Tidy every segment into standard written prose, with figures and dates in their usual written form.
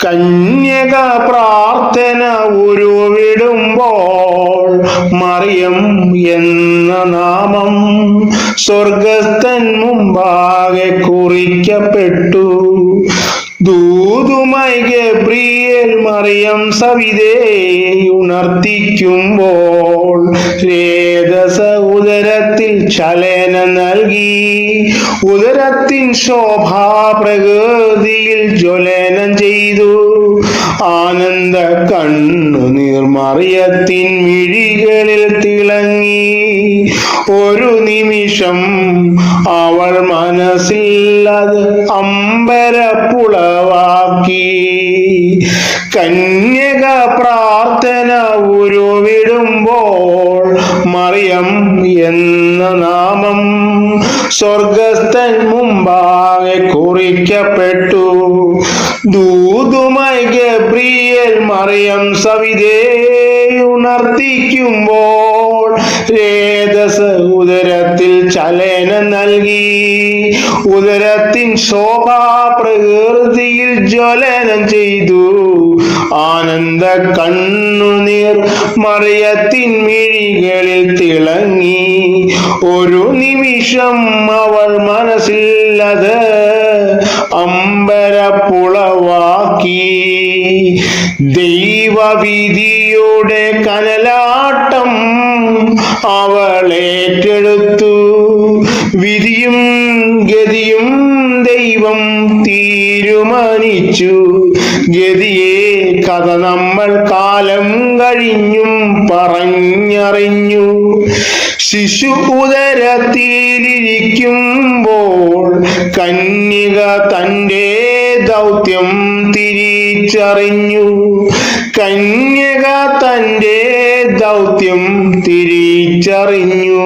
കന്യക പ്രാർത്ഥന ഉരുവിടുമ്പോൾ മറിയം എന്ന നാമം സ്വർഗസ്ഥൻ മുമ്പാകെ കുറിക്കപ്പെട്ടു. ദൂതുമായി ഗബ്രിയേൽ മറിയം സവിതേ ഉണർത്തിക്കുമ്പോൾ രേതസ ഉദരത്തിൽ ചലനം നൽകി. ഉദരത്തിൻ ശോഭാ പ്രകൃതിയിൽ ജ്വലനം ചെയ്തു. ആനന്ദ കണ്ണുനീർ മറിയത്തിൻ മിഴികളിൽ തിളങ്ങി. ഒരു നിമിഷം അവൾ മനസ്സിൽ അത് അമ്പരപ്പുളവാക്കി. കന്യക പ്രാർത്ഥന ഉരുവിടുമ്പോൾ മറിയം എന്ന നാമം സ്വർഗസ്ഥൻ മുമ്പാകെ കുറിക്കപ്പെട്ടു. ദൂതുമായി ഗബ്രിയേൽ മറിയം സവിതേ ഉണർത്തിക്കുമ്പോൾ രേതസ ഉദരത്തിൽ ചലനം നൽകി. ഉദരത്തിൻ ശോഭാ പ്രകൃതിയിൽ ജ്വലനം ചെയ്തു. ആനന്ദ കണ്ണുനീർ മറിയത്തിൻ മിഴികളിൽ തിളങ്ങി. ഒരു നിമിഷം അവൾ മനസ്സിൽ അത് അമ്പരപ്പുളവാക്കി. ദൈവവിധിയുടെ കനലാട്ടം അവളേറ്റെടുത്തു. വിധിയും ഗതിയും ദൈവം തീരുമാനിച്ചു. ഗതിയെ കഥ നമ്മൾ കാലം കഴിഞ്ഞും പറഞ്ഞറിഞ്ഞു. ശിശു ഉദരത്തിലിരിക്കുമ്പോൾ കന്യക തൻ്റെ ദൗത്യം തിരിച്ചറിഞ്ഞു. കന്യക തൻ്റെ ദൗത്യം തിരിച്ചറിഞ്ഞു.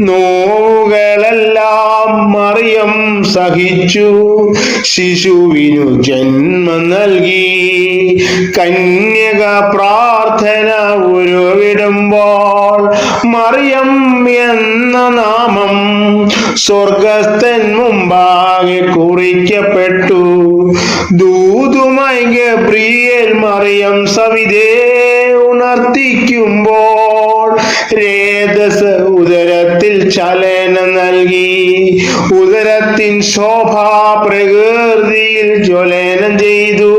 നോവുകളെല്ലാം മറിയം സഹിച്ചു. ശിശുവിനു ജന്മം നൽകി. കന്യക പ്രാർത്ഥന ഉരുവിടുമ്പോൾ മറിയം എന്ന നാമം സ്വർഗസ്ഥൻ മുമ്പാകെ കുറിക്കപ്പെട്ടു. ദൂതുമായി ഗബ്രിയേൽ മറിയം സവിതേ ഉണർത്തിക്കുമ്പോൾ രേതസ ഉദരത്തിൽ ചലനം നൽകി. ഉദരത്തിൻ ശോഭാ പ്രകൃതിയിൽ ജ്വലനം ചെയ്തു.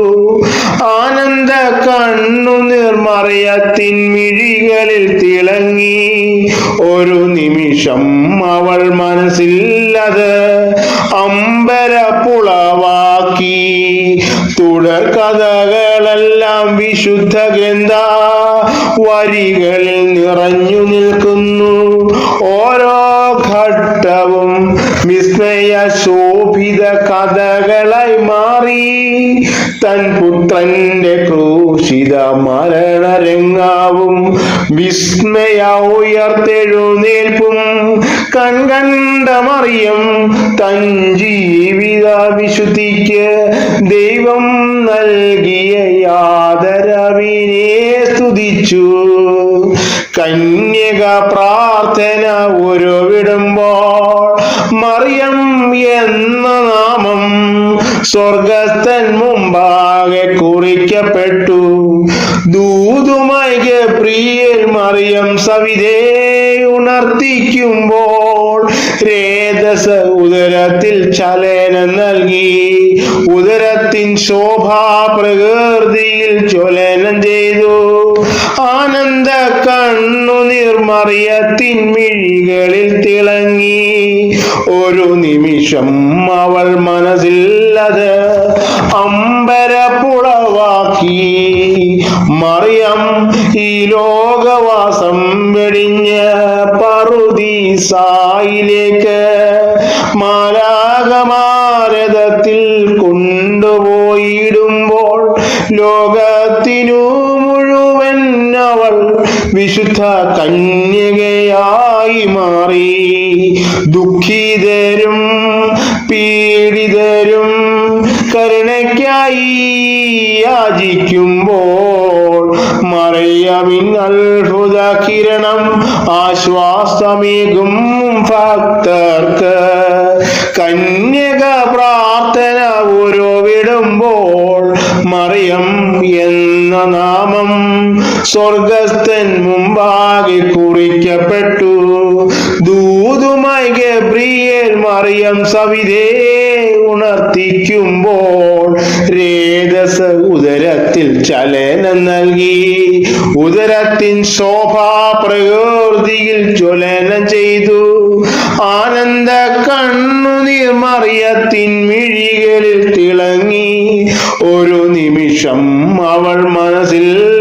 ആനന്ദ കണ്ണുനീർ മറിയത്തിൻ മിഴികളിൽ തിളങ്ങി. ഒരു നിമിഷം അവൾ മനസ്സിൽ അത് അമ്പരപ്പുളവാക്കി. തുടർ കഥകളെല്ലാം വിശുദ്ധ ഗ്രന്ഥ വരികളിൽ നിറഞ്ഞു നിൽക്കുന്നു. ഓരോ ഘട്ടവും വിസ്മയ ശോഭിത കഥകളായി മാറി. തൻ പുത്രന്റെ ക്രൂശിത മരണരംഗാവും വിസ്മയ ഉയർത്തെഴുന്നേൽപ്പും കൺകണ്ട മറിയം തൻ ജീവിത വിശുദ്ധിക്ക് ദൈവം നൽകിയ യാദരവിനെ സ്തുതിച്ചു. കന്യക പ്രാർത്ഥന ഉരുവിടുമ്പോൾ മറിയം എന്ന നാമം സ്വർഗസ്ഥൻ മുമ്പാകെ കുറിക്കപ്പെട്ടു. ദൂതുമായി ഗബ്രിയേൽ മറിയം സവിതേ ഉണർത്തിക്കുമ്പോൾ രേതസ ഉദരത്തിൽ ചലനം നൽകി. ഉദരത്തിൻ ശോഭാ പ്രകൃതിയിൽ ജ്വലനം ചെയ്തു. ആനന്ദ കണ്ണുനീർ മറിയത്തിൻ മിഴികളിൽ തിളങ്ങി. ഒരു നിമിഷം അവൾ മനസ്സിൽ അത് അമ്പരപ്പുളവാക്കി. മറിയം ഈ ലോകവാസം വെടിഞ്ഞ് പറുദീസായിലേക്ക് മാലാഖമാരഥത്തിൽ കൊണ്ടുപോയിടുമ്പോൾ ലോകത്തിനു മുഴുവൻ അവൾ വിശുദ്ധ കന്യകയായി മാറി. ദുഃഖിതരും പീഡിതരും കരുണയ്ക്കായി യാചിക്കുമ്പോൾ മറിയമിൻ അത്ഭുത കിരണം ആശ്വാസമേകും ഭക്തർക്ക്. കന്യക പ്രാർത്ഥന ഉരുവിടുമ്പോൾ സ്വർഗസ്ഥൻ മുമ്പാകെ കുറിക്കപ്പെട്ടു. ദൂതുമായി ഗബ്രിയേൽ മറിയം സവിതേ ഉണർത്തിക്കുമ്പോൾ രേതസ് ഉദരത്തിൽ ചലനം നൽകി. ഉദരത്തിൻ ശോഭാ പ്രകൃതിയിൽ ജ്വലനം ചെയ്തു. ആനന്ദ കണ്ണുനീർ മറിയത്തിൻ മിഴികളിൽ തിളങ്ങി. ഒരു നിമിഷം അവൾ മനസ്സിൽ